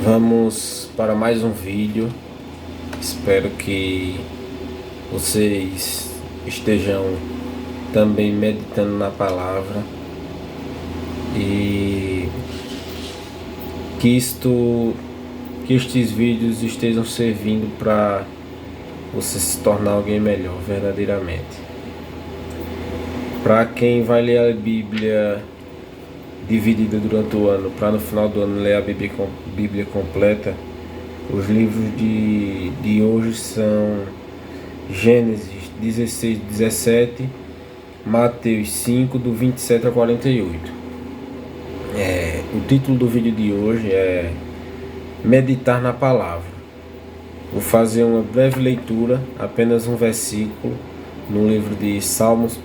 Vamos para mais um vídeo. Espero que vocês estejam também meditando na palavra e que estes vídeos estejam servindo para você se tornar alguém melhor verdadeiramente. Para quem vai ler a Bíblia dividida durante o ano, para no final do ano ler a Bíblia completa, os livros de hoje são Gênesis 16, 17, Mateus 5, do 27 a 48. O título do vídeo de hoje é Meditar na Palavra. Vou fazer uma breve leitura, apenas um versículo, no livro de Salmos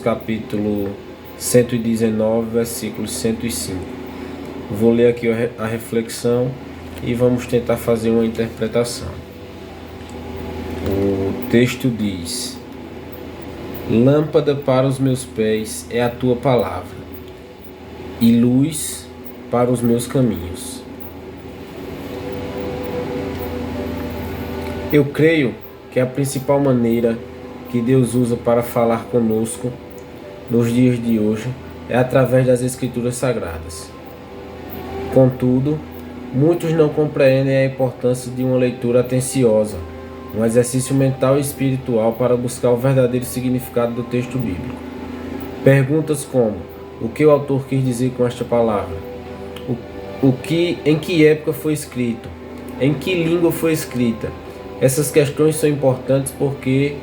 capítulo 119, versículo 105. Vou ler aqui a reflexão e vamos tentar fazer uma interpretação. O texto diz: Lâmpada para os meus pés é a tua palavra, e luz para os meus caminhos. Eu creio que a principal maneira que Deus usa para falar conosco nos dias de hoje é através das Escrituras Sagradas. Contudo, muitos não compreendem a importância de uma leitura atenciosa, um exercício mental e espiritual para buscar o verdadeiro significado do texto bíblico. Perguntas como: o que o autor quis dizer com esta palavra? Em que época foi escrito? Em que língua foi escrita? Essas questões são importantes porque,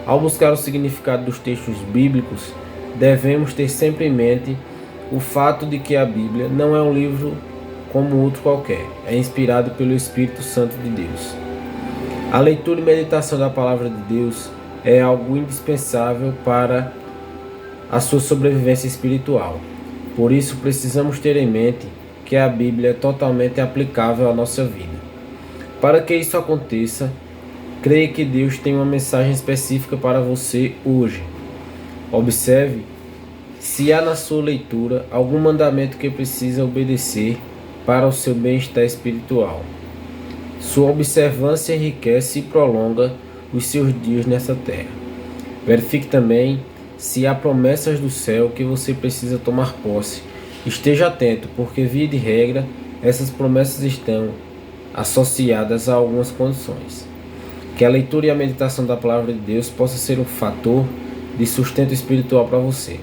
ao buscar o significado dos textos bíblicos, devemos ter sempre em mente o fato de que a Bíblia não é um livro como outro qualquer, é inspirado pelo Espírito Santo de Deus. A leitura e meditação da Palavra de Deus é algo indispensável para a sua sobrevivência espiritual. Por isso, precisamos ter em mente que a Bíblia é totalmente aplicável à nossa vida. Para que isso aconteça, creio que Deus tem uma mensagem específica para você hoje. Observe se há na sua leitura algum mandamento que precisa obedecer para o seu bem-estar espiritual. Sua observância enriquece e prolonga os seus dias nessa terra. Verifique também se há promessas do céu que você precisa tomar posse. Esteja atento, porque, via de regra, essas promessas estão associadas a algumas condições. Que a leitura e a meditação da Palavra de Deus possa ser um fator de sustento espiritual para você,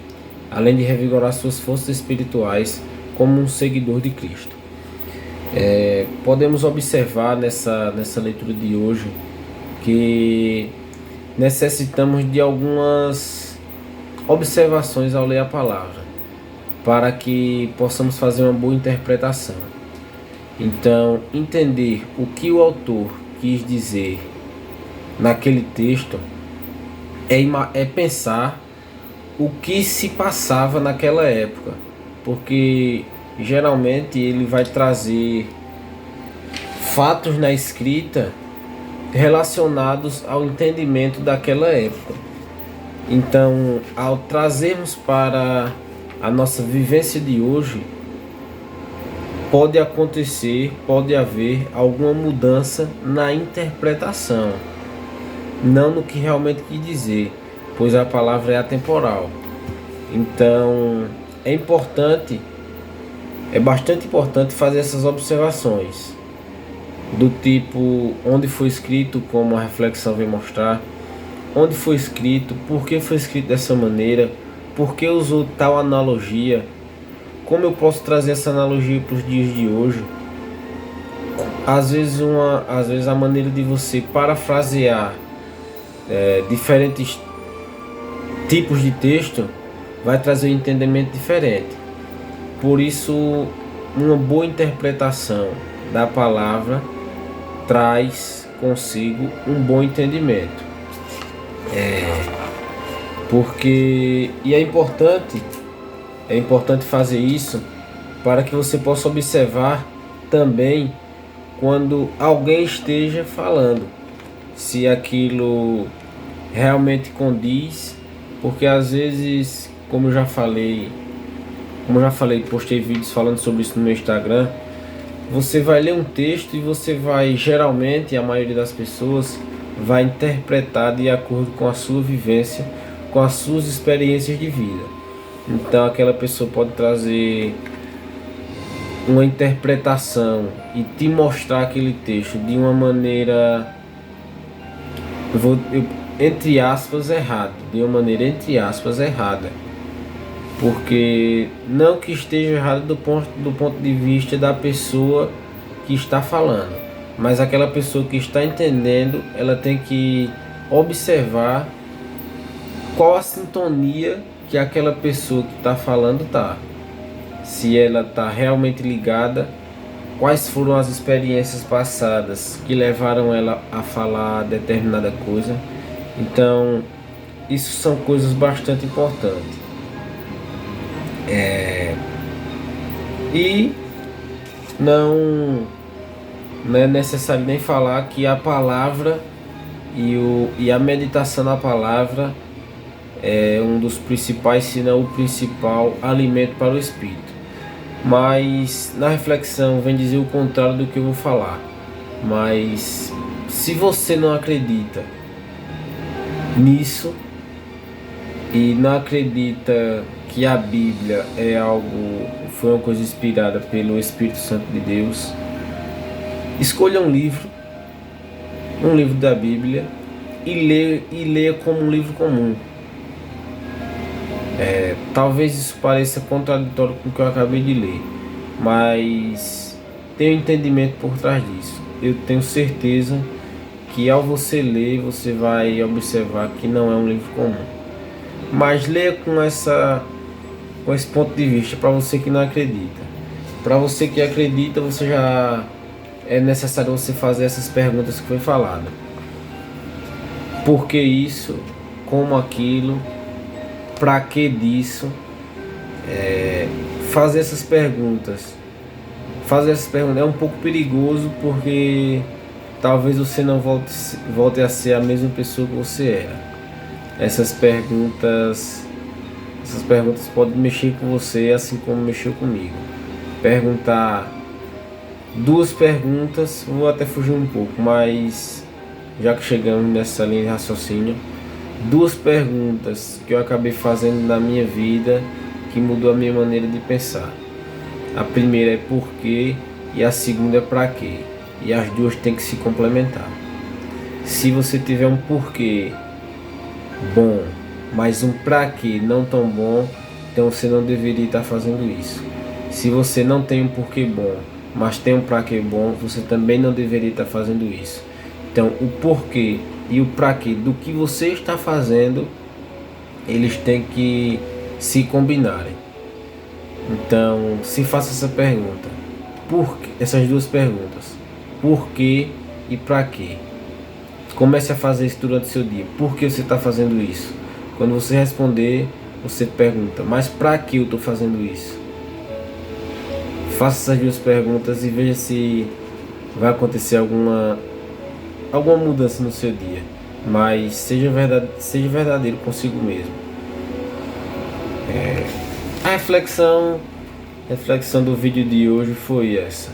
além de revigorar suas forças espirituais como um seguidor de Cristo. Podemos observar nessa leitura de hoje que necessitamos de algumas observações ao ler a palavra, para que possamos fazer uma boa interpretação. Então, entender o que o autor quis dizer naquele texto é pensar o que se passava naquela época, porque geralmente ele vai trazer fatos na escrita relacionados ao entendimento daquela época. Então, ao trazermos para a nossa vivência de hoje, pode haver alguma mudança na interpretação, não no que realmente quis dizer, pois a palavra é atemporal. Então, é bastante importante fazer essas observações, do tipo onde foi escrito, como a reflexão vem mostrar, onde foi escrito, por que foi escrito dessa maneira, por que usou tal analogia, como eu posso trazer essa analogia para os dias de hoje. Às vezes a maneira de você parafrasear diferentes tipos de texto vai trazer um entendimento diferente. Por isso, uma boa interpretação da palavra traz consigo um bom entendimento. É importante fazer isso para que você possa observar também quando alguém esteja falando, se aquilo realmente condiz, porque às vezes, como eu já falei, postei vídeos falando sobre isso no meu Instagram, Você vai ler um texto e você vai, geralmente, a maioria das pessoas vai interpretar de acordo com a sua vivência, com as suas experiências de vida. Então aquela pessoa pode trazer uma interpretação e te mostrar aquele texto de uma maneira, entre aspas, errada, de uma maneira entre aspas errada, porque não que esteja errado do ponto de vista da pessoa que está falando, mas aquela pessoa que está entendendo, ela tem que observar qual a sintonia que aquela pessoa que está falando tá. Se ela está realmente ligada, quais foram as experiências passadas que levaram ela a falar determinada coisa. Então, isso são coisas bastante importantes. E não é necessário nem falar que a palavra e a meditação na palavra é um dos principais, se não o principal alimento para o espírito. Mas na reflexão vem dizer o contrário do que eu vou falar. Mas se você não acredita nisso e não acredita que a Bíblia foi uma coisa inspirada pelo Espírito Santo de Deus, escolha um livro da Bíblia e leia como um livro comum. Talvez isso pareça contraditório com o que eu acabei de ler, mas tenho entendimento por trás disso. Eu tenho certeza que ao você ler, você vai observar que não é um livro comum. Mas leia com esse ponto de vista, para você que não acredita. Para você que acredita, você já é necessário você fazer essas perguntas que foi falado. Por que isso? Como aquilo? Para que disso? Fazer essas perguntas é um pouco perigoso, porque talvez você não volte a ser a mesma pessoa que você era. Essas perguntas podem mexer com você, assim como mexeu comigo. Perguntar duas perguntas, vou até fugir um pouco, mas já que chegamos nessa linha de raciocínio, duas perguntas que eu acabei fazendo na minha vida que mudou a minha maneira de pensar. A primeira é por quê e a segunda é para quê. E as duas têm que se complementar. Se você tiver um porquê bom, mas um para quê não tão bom, então você não deveria estar fazendo isso. Se você não tem um porquê bom, mas tem um para quê bom, você também não deveria estar fazendo isso. Então o porquê e o para quê do que você está fazendo, eles têm que se combinarem. Então se faça essa pergunta, essas duas perguntas, por quê e para quê. Comece a fazer isso durante o seu dia. Por que você está fazendo isso? Quando você responder, você pergunta, mas para que eu estou fazendo isso? Faça essas duas perguntas e veja se vai acontecer alguma mudança no seu dia. Mas seja verdadeiro consigo mesmo. A reflexão do vídeo de hoje foi essa.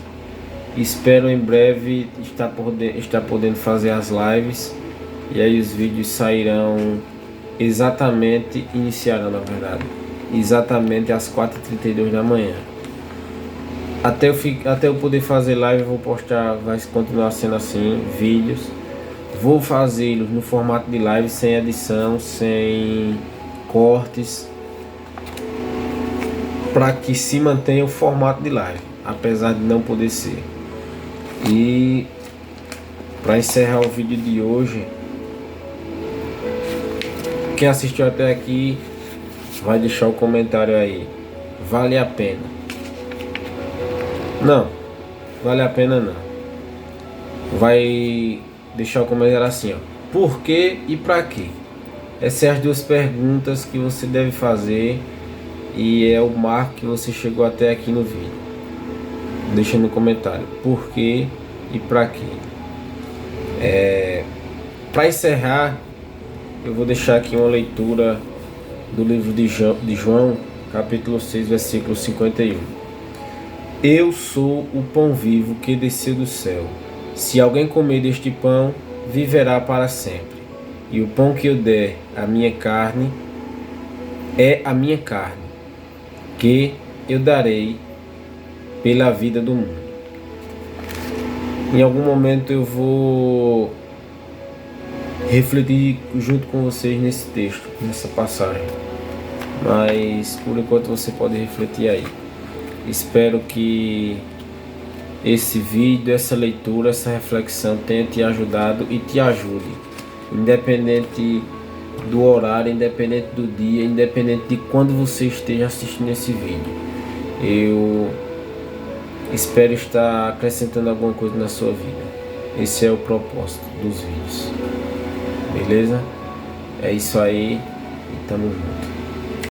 Espero em breve estar podendo fazer as lives, e aí os vídeos sairão iniciarão na verdade, exatamente às 4h32 da manhã. Até eu poder fazer live, eu vou postar, vai continuar sendo assim, vídeos. Vou fazê-los no formato de live, sem edição, sem cortes, para que se mantenha o formato de live, apesar de não poder ser. E para encerrar o vídeo de hoje, quem assistiu até aqui vai deixar o comentário aí. Vale a pena? Não, vale a pena não. Vai deixar o comentário assim, ó. Por que e para quê? Essas são as duas perguntas que você deve fazer, e é o marco que você chegou até aqui no vídeo. Deixa no comentário por que e para quê. Para encerrar, eu vou deixar aqui uma leitura do livro de João, capítulo 6, versículo 51. Eu sou o pão vivo que desceu do céu. Se alguém comer deste pão, viverá para sempre. E o pão que eu der à minha carne é a minha carne, que eu darei pela vida do mundo. Em algum momento eu vou refletir junto com vocês nesse texto, nessa passagem. Mas por enquanto você pode refletir aí. Espero que esse vídeo, essa leitura, essa reflexão tenha te ajudado e te ajude, independente do horário, independente do dia, independente de quando você esteja assistindo esse vídeo. Eu espero estar acrescentando alguma coisa na sua vida. Esse é o propósito dos vídeos. Beleza? É isso aí e tamo junto.